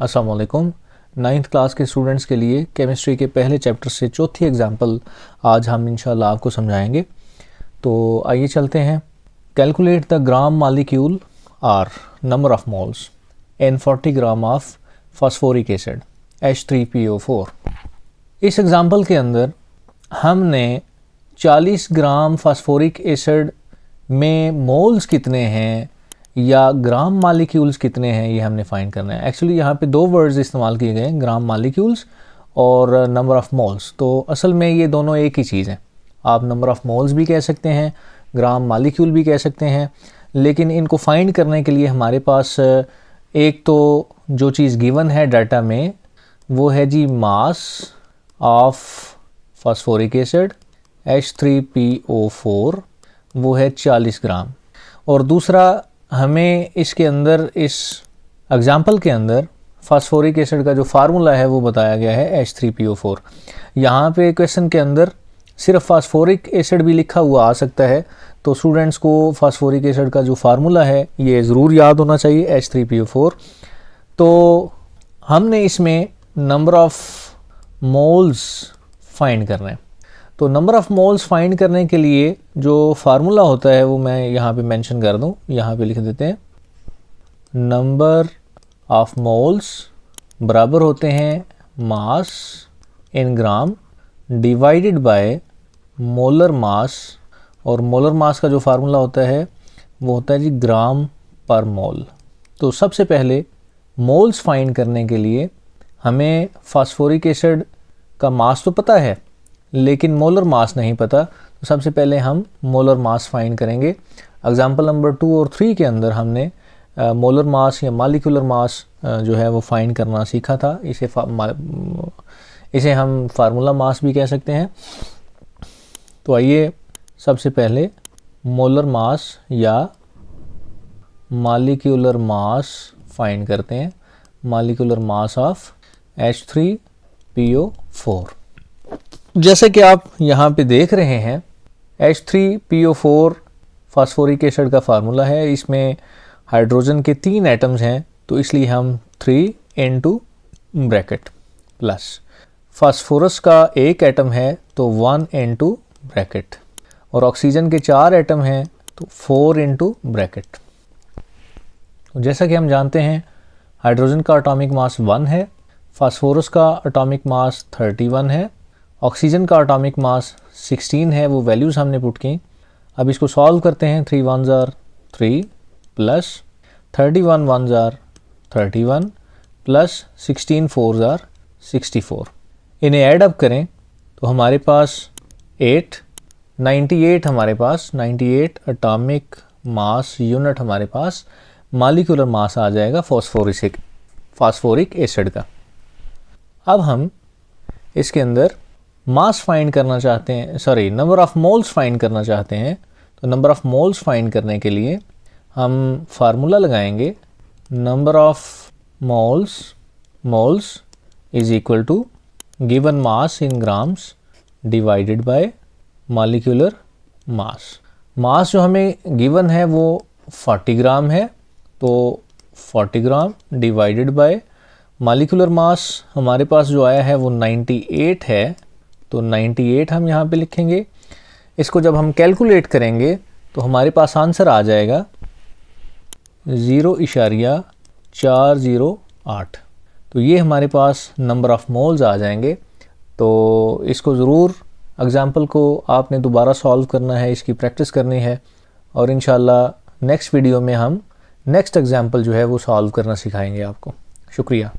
अस्सलाम वालेकुम। 9th class के स्टूडेंट्स के लिए केमिस्ट्री के पहले चैप्टर से चौथी एग्जाम्पल आज हम इंशाल्लाह आपको समझाएंगे। तो आइए चलते हैं। Calculate the gram molecule or number of moles in 40 gram of phosphoric acid H3PO4। इस एग्जाम्पल के अंदर हमने 40 ग्राम फास्फोरिक एसिड में मोल्स कितने हैं या ग्राम मालिक्यूल्स कितने हैं ये हमने फाइंड करना है। एक्चुअली यहाँ पे दो वर्ड्स इस्तेमाल किए गए हैं, ग्राम मालिक्यूल्स और नंबर ऑफ़ मोल्स। तो असल में ये दोनों एक ही चीज़ हैं। आप नंबर ऑफ़ मोल्स भी कह सकते हैं, ग्राम मालिक्यूल भी कह सकते हैं, लेकिन इनको फाइंड करने के लिए हमारे पास एक तो जो चीज़ गिवन है डाटा में वो है जी mass of phosphoric acid H3PO4, वो है 40 ग्राम। और दूसरा हमें इसके अंदर इस एग्जाम्पल के अंदर फास्फोरिक एसिड का जो फार्मूला है वो बताया गया है H3PO4। यहाँ पे क्वेश्चन के अंदर सिर्फ फास्फोरिक एसिड भी लिखा हुआ आ सकता है, तो स्टूडेंट्स को फास्फोरिक एसिड का जो फार्मूला है ये ज़रूर याद होना चाहिए H3PO4। तो हमने इसमें नंबर ऑफ़ मोल्स फाइंड करना है। तो नंबर ऑफ़ मोल्स फाइंड करने के लिए जो फार्मूला होता है वो मैं यहाँ पे मेंशन कर दूँ, यहाँ पे लिख देते हैं। नंबर ऑफ़ मोल्स बराबर होते हैं mass in gram divided by molar mass, और मोलर मास का जो फार्मूला होता है वो होता है जी ग्राम पर मोल। तो सबसे पहले मोल्स फाइंड करने के लिए हमें फास्फोरिक एसिड का मास तो पता है लेकिन मोलर मास नहीं पता। तो सबसे पहले हम मोलर मास फाइंड करेंगे। एग्जाम्पल नंबर 2 और 3 के अंदर हमने मोलर मास या मालिकुलर मास जो है वो फाइंड करना सीखा था। इसे हम फार्मूला मास भी कह सकते हैं। तो आइए सबसे पहले मोलर मास या मालिकुलर मास फाइंड करते हैं। Molecular mass of H3PO4। जैसे कि आप यहाँ पे देख रहे हैं H3PO4 फास्फोरिक एसिड का फार्मूला है। इसमें हाइड्रोजन के 3 एटम्स हैं, तो इसलिए हम 3 into ब्रैकेट प्लस फास्फोरस का 1 एटम है तो 1 into ब्रैकेट, और ऑक्सीजन के 4 एटम हैं तो 4 into ब्रैकेट। जैसा कि हम जानते हैं हाइड्रोजन का एटॉमिक मास 1 है, फास्फोरस का एटॉमिक मास 31 है, ऑक्सीजन का एटॉमिक मास 16 है। वो वैल्यूज़ हमने पुट की। अब इसको सॉल्व करते हैं। 3 1s are 3 plus 31 1s are 31 plus 16 4s are 64। इन्हें ऐड अप करें तो हमारे पास 98 हमारे पास 98 एटॉमिक मास यूनिट हमारे पास मालिकुलर मास आ जाएगा फास्फोरिक एसिड का। अब हम इसके अंदर मास फाइंड करना चाहते हैं, sorry number of moles find करना चाहते हैं। तो नंबर ऑफ़ मोल्स फाइंड करने के लिए हम फार्मूला लगाएंगे। Number of moles is equal to given mass in grams divided by molecular mass. Mass जो हमें गिवन है वो 40 ग्राम है, तो 40 ग्राम डिवाइडेड बाय मालिकुलर मास हमारे पास जो आया है वो 98 है, तो 98 हम यहाँ पे लिखेंगे। इसको जब हम कैलकुलेट करेंगे तो हमारे पास आंसर आ जाएगा 0.408। तो ये हमारे पास नंबर ऑफ़ मोल्स आ जाएंगे। तो इसको ज़रूर एग्जाम्पल को आपने दोबारा सॉल्व करना है, इसकी प्रैक्टिस करनी है, और इंशाल्लाह नेक्स्ट वीडियो में हम नेक्स्ट एग्जाम्पल जो है वो सॉल्व करना सिखाएंगे आपको। शुक्रिया।